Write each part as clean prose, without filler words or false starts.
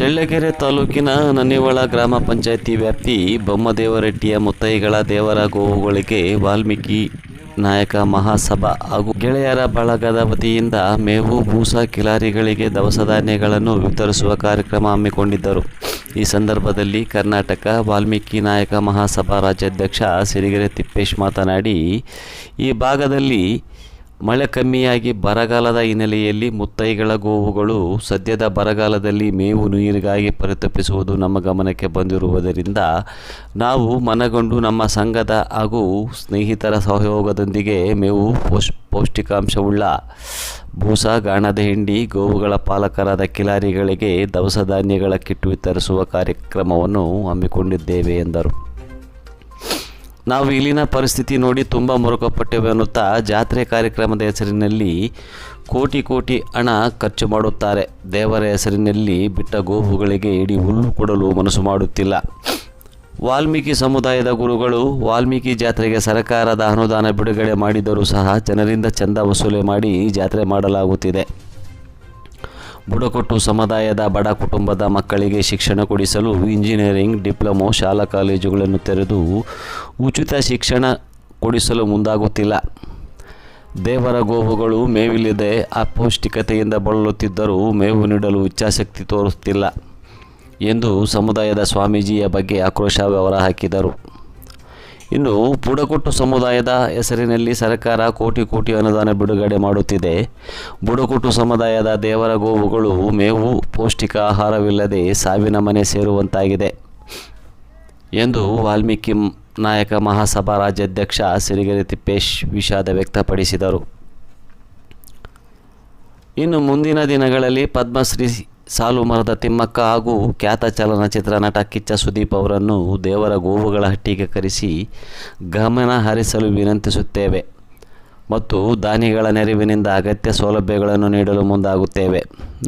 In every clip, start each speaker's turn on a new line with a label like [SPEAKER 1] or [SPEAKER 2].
[SPEAKER 1] ಚಳ್ಳಕೆರೆ ತಾಲೂಕಿನ ನನ್ನಿವಳ ಗ್ರಾಮ ಪಂಚಾಯಿತಿ ವ್ಯಾಪ್ತಿ ಬೊಮ್ಮದೇವರಟ್ಟಿಯ ಮುತ್ತೈಗಳ ದೇವರ ಗೋವುಗಳಿಗೆ ವಾಲ್ಮೀಕಿ ನಾಯಕ ಮಹಾಸಭಾ ಹಾಗೂ ಗೆಳೆಯರ ಬಳಗದ ವತಿಯಿಂದ ಮೇವು ಬೂಸ ಕಿಲಾರಿಗಳಿಗೆ ದವಸ ಧಾನ್ಯಗಳನ್ನು ವಿತರಿಸುವ ಕಾರ್ಯಕ್ರಮ ಹಮ್ಮಿಕೊಂಡಿದ್ದರು. ಈ ಸಂದರ್ಭದಲ್ಲಿ ಕರ್ನಾಟಕ ವಾಲ್ಮೀಕಿ ನಾಯಕ ಮಹಾಸಭಾ ರಾಜ್ಯಾಧ್ಯಕ್ಷ ಸಿರಿಗೆರೆ ತಿಪ್ಪೇಶ್ ಮಾತನಾಡಿ, ಈ ಭಾಗದಲ್ಲಿ ಮಳೆ ಕಮ್ಮಿಯಾಗಿ ಬರಗಾಲದ ಹಿನ್ನೆಲೆಯಲ್ಲಿ ಮುತ್ತೈಗಳ ಗೋವುಗಳು ಸದ್ಯದ ಬರಗಾಲದಲ್ಲಿ ಮೇವು ನೀರಿಗಾಗಿ ಪರಿತಪಿಸುವುದು ನಮ್ಮ ಗಮನಕ್ಕೆ ಬಂದಿರುವುದರಿಂದ ನಾವು ಮನಗೊಂಡು ನಮ್ಮ ಸಂಘದ ಹಾಗೂ ಸ್ನೇಹಿತರ ಸಹಯೋಗದೊಂದಿಗೆ ಮೇವು ಪೌಷ್ಟಿಕಾಂಶವುಳ್ಳ ಬೂಸ, ಗಾಣದ ಹಿಂಡಿ, ಗೋವುಗಳ ಪಾಲಕರಾದ ಕಿಲಾರಿಗಳಿಗೆ ದವಸ ಧಾನ್ಯಗಳ ಕಿಟ್ ವಿತರಿಸುವ ಕಾರ್ಯಕ್ರಮವನ್ನು ಹಮ್ಮಿಕೊಂಡಿದ್ದೇವೆ ಎಂದರು. ನಾವು ಇಲ್ಲಿನ ಪರಿಸ್ಥಿತಿ ನೋಡಿ ತುಂಬ ಮುರುಕಪಟ್ಟೆವು ಎನ್ನುತ್ತಾ ಜಾತ್ರೆ ಕಾರ್ಯಕ್ರಮದ ಹೆಸರಿನಲ್ಲಿ ಕೋಟಿ ಹಣ ಖರ್ಚು ಮಾಡುತ್ತಾರೆ. ದೇವರ ಹೆಸರಿನಲ್ಲಿ ಬಿಟ್ಟ ಗೋವುಗಳಿಗೆ ಇಡೀ ಹುಲ್ಲು ಕೊಡಲು ಮನಸ್ಸು ಮಾಡುತ್ತಿಲ್ಲ. ವಾಲ್ಮೀಕಿ ಸಮುದಾಯದ ಗುರುಗಳು ವಾಲ್ಮೀಕಿ ಜಾತ್ರೆಗೆ ಸರ್ಕಾರದ ಅನುದಾನ ಬಿಡುಗಡೆ ಮಾಡಿದರೂ ಸಹ ಜನರಿಂದ ಚಂದ ವಸೂಲಿ ಮಾಡಿ ಜಾತ್ರೆ ಮಾಡಲಾಗುತ್ತಿದೆ. ಬುಡಕಟ್ಟು ಸಮುದಾಯದ ಬಡ ಕುಟುಂಬದ ಮಕ್ಕಳಿಗೆ ಶಿಕ್ಷಣ ಕೊಡಿಸಲು ಇಂಜಿನಿಯರಿಂಗ್, ಡಿಪ್ಲೊಮೊ ಶಾಲಾ ಕಾಲೇಜುಗಳನ್ನು ತೆರೆದು ಉಚಿತ ಶಿಕ್ಷಣ ಕೊಡಿಸಲು ಮುಂದಾಗುತ್ತಿಲ್ಲ. ದೇವರ ಗೋವುಗಳು ಮೇವಿಲ್ಲದೆ ಅಪೌಷ್ಟಿಕತೆಯಿಂದ ಬಳಲುತ್ತಿದ್ದರೂ ಮೇವು ನೀಡಲು ಇಚ್ಛಾಶಕ್ತಿ ತೋರುತ್ತಿಲ್ಲ ಎಂದು ಸಮುದಾಯದ ಸ್ವಾಮೀಜಿಯ ಬಗ್ಗೆ ಆಕ್ರೋಶ ಹೊರಹಾಕಿದರು. ಇನ್ನು ಬುಡಕಟ್ಟು ಸಮುದಾಯದ ಹೆಸರಿನಲ್ಲಿ ಸರ್ಕಾರ ಕೋಟಿ ಅನುದಾನ ಬಿಡುಗಡೆ ಮಾಡುತ್ತಿದೆ. ಬುಡಕಟ್ಟು ಸಮುದಾಯದ ದೇವರ ಗೋವುಗಳು ಮೇವು, ಪೌಷ್ಟಿಕ ಆಹಾರವಿಲ್ಲದೆ ಸಾವಿನ ಮನೆ ಸೇರುವಂತಾಗಿದೆ ಎಂದು ವಾಲ್ಮೀಕಿ ನಾಯಕ ಮಹಾಸಭಾ ರಾಜ್ಯಾಧ್ಯಕ್ಷ ಸಿರಿಗೆರೆ ತಿಪ್ಪೇಶ್ ವಿಷಾದ ವ್ಯಕ್ತಪಡಿಸಿದರು. ಇನ್ನು ಮುಂದಿನ ದಿನಗಳಲ್ಲಿ ಪದ್ಮಶ್ರೀ ಸಾಲು ಮರದ ತಿಮ್ಮಕ್ಕ ಹಾಗೂ ಖ್ಯಾತ ಚಲನಚಿತ್ರ ನಟ ಕಿಚ್ಚ ಸುದೀಪ್ ಅವರನ್ನು ದೇವರ ಗೋವುಗಳ ಹಟ್ಟಿಗೆ ಕರೆಸಿ ಗಮನ ಹರಿಸಲು ವಿನಂತಿಸುತ್ತೇವೆ ಮತ್ತು ದಾನಿಗಳ ನೆರವಿನಿಂದ ಅಗತ್ಯ ಸೌಲಭ್ಯಗಳನ್ನು ನೀಡಲು ಮುಂದಾಗುತ್ತೇವೆ.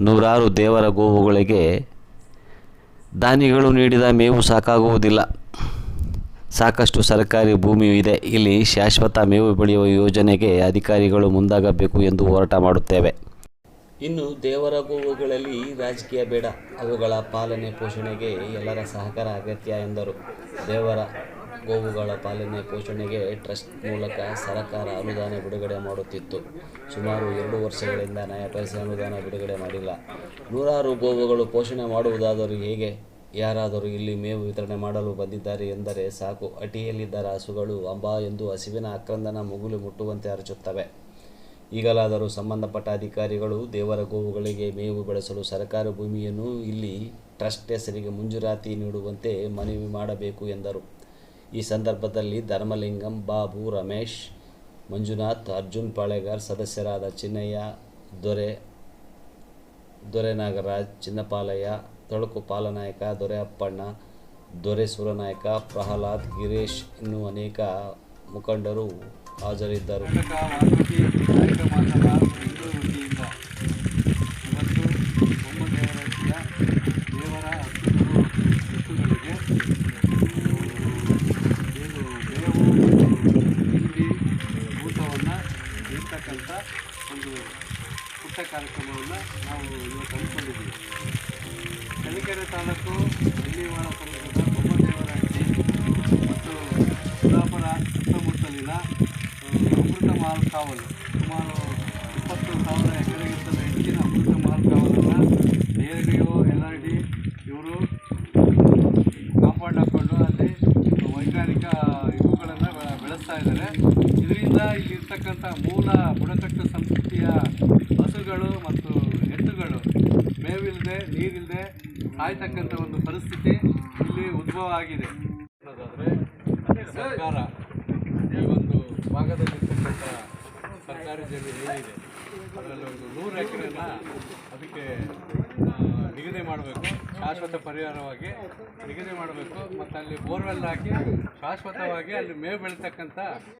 [SPEAKER 1] ನೂರಾರು ದೇವರ ಗೋವುಗಳಿಗೆ ದಾನಿಗಳು ನೀಡಿದ ಮೇವು ಸಾಕಾಗುವುದಿಲ್ಲ. ಸಾಕಷ್ಟು ಸರ್ಕಾರಿ ಭೂಮಿಯೂ ಇದೆ. ಇಲ್ಲಿ ಶಾಶ್ವತ ಮೇವು ಬೆಳೆಯುವ ಯೋಜನೆಗೆ ಅಧಿಕಾರಿಗಳು ಮುಂದಾಗಬೇಕು ಎಂದು ಹೋರಾಟ ಮಾಡುತ್ತೇವೆ. ಇನ್ನು ದೇವರ ಗೋವುಗಳಲ್ಲಿ ರಾಜಕೀಯ ಬೇಡ, ಅವುಗಳ ಪಾಲನೆ ಪೋಷಣೆಗೆ ಎಲ್ಲರ ಸಹಕಾರ ಅಗತ್ಯ ಎಂದರು. ದೇವರ ಗೋವುಗಳ ಪಾಲನೆ ಪೋಷಣೆಗೆ ಟ್ರಸ್ಟ್ ಮೂಲಕ ಸರ್ಕಾರ ಅನುದಾನ ಬಿಡುಗಡೆ ಮಾಡುತ್ತಿತ್ತು. ಸುಮಾರು 2 ವರ್ಷಗಳಿಂದ ನಯಾ ಪೈಸೆ ಅನುದಾನ ಬಿಡುಗಡೆ ಮಾಡಿಲ್ಲ. ನೂರಾರು ಗೋವುಗಳು ಪೋಷಣೆ ಮಾಡುವುದಾದರೂ ಹೇಗೆ? ಯಾರಾದರೂ ಇಲ್ಲಿ ಮೇವು ವಿತರಣೆ ಮಾಡಲು ಬಂದಿದ್ದಾರೆ ಎಂದರೆ ಸಾಕು, ಹಟ್ಟಿಯಲ್ಲಿದ್ದ ರಾಸುಗಳು ಅಂಬಾ ಎಂದು ಹಸಿವಿನ ಆಕ್ರಂದನ ಮುಗುಲು ಮುಟ್ಟುವಂತೆ ಅರಚುತ್ತವೆ. ಈಗಲಾದರೂ ಸಂಬಂಧಪಟ್ಟ ಅಧಿಕಾರಿಗಳು ದೇವರ ಗೋವುಗಳಿಗೆ ಮೇವು ಬೆಳೆಸಲು ಸರ್ಕಾರ ಭೂಮಿಯನ್ನು ಇಲ್ಲಿ ಟ್ರಸ್ಟ್ ಹೆಸರಿಗೆ ಮಂಜೂರಾತಿ ನೀಡುವಂತೆ ಮನವಿ ಮಾಡಬೇಕು ಎಂದರು. ಈ ಸಂದರ್ಭದಲ್ಲಿ ಧರ್ಮಲಿಂಗಂ, ಬಾಬು, ರಮೇಶ್, ಮಂಜುನಾಥ್, ಅರ್ಜುನ್ ಪಾಳೆಗಾರ್, ಸದಸ್ಯರಾದ ಚಿನ್ನಯ್ಯ, ದೊರೆ ನಾಗರಾಜ್, ಚಿನ್ನಪಾಲಯ್ಯ, ತಳುಕು ಪಾಲನಾಯಕ, ದೊರೆ ಅಪ್ಪಣ್ಣ, ದೊರೆ ಸೂರನಾಯಕ, ಪ್ರಹ್ಲಾದ್, ಗಿರೀಶ್ ಇನ್ನೂ ಅನೇಕ ಮುಖಂಡರು ಹಾಜರಿದ್ದರು.
[SPEAKER 2] ಇರ್ತಕ್ಕಂಥ ಒಂದು ಪುಟ್ಟ ಕಾರ್ಯಕ್ರಮವನ್ನು ನಾವು ಇವತ್ತು ಹಮ್ಮಿಕೊಂಡಿದ್ದೀವಿ. ಚಳ್ಳಕೆರೆ ತಾಲೂಕು ನನ್ನಿವಾಳ ಸಮೀಪದ ಬೊಮ್ಮದೇವರಹಟ್ಟಿ ಮತ್ತು ಕುಂದಾಪುರ ಸುತ್ತಮುತ್ತಲಿನ ಅಮೃತ ಮಹಲ್ ಕಾವಲು ಸುಮಾರು 20,000 ಎಕರೆಗಿಂತಲೂ ಹೆಚ್ಚಿನ ಅಮೃತ ಮಹಲ್ ಕಾವಲನ್ನು DRDO, LRD ಇವರು ಕಾಂಪೌಂಡ್ ಹಾಕ್ಕೊಂಡು ಅಲ್ಲಿ ವೈಜ್ಞಾನಿಕ ಇವುಗಳನ್ನು ಬೆಳೆಸ್ತಾ ಇದ್ದಾರೆ. ಇದರಿಂದ ಇಲ್ಲಿರ್ತಕ್ಕಂಥ ಮೂಲ ಬುಡಕಟ್ಟು ಸಂಸ್ಕೃತಿಯ ಹಸುಗಳು ಮತ್ತು ಎತ್ತುಗಳು ಮೇವಿಲ್ಲದೆ ನೀರಿಲ್ಲದೆ ಸಾಯ್ತಕ್ಕಂಥ ಒಂದು ಪರಿಸ್ಥಿತಿ ಇಲ್ಲಿ ಉದ್ಭವ ಆಗಿದೆ. ಅನ್ನೋದಾದರೆ ಸರ್ಕಾರ ಈ ಒಂದು ಭಾಗದಲ್ಲಿರ್ತಕ್ಕಂಥ ಸರ್ಕಾರಿ ಜಮೀನು ಏನಿದೆ ಅದರಲ್ಲಿ ಒಂದು 100 ಎಕರೆನ ಅದಕ್ಕೆ ನಿಗದಿ ಮಾಡಬೇಕು, ಶಾಶ್ವತ ಪರಿಹಾರವಾಗಿ ನಿಗದಿ ಮಾಡಬೇಕು ಮತ್ತು ಅಲ್ಲಿ ಬೋರ್ವೆಲ್ ಹಾಕಿ ಶಾಶ್ವತವಾಗಿ ಅಲ್ಲಿ ಮೇವು ಬೆಳೀತಕ್ಕಂಥ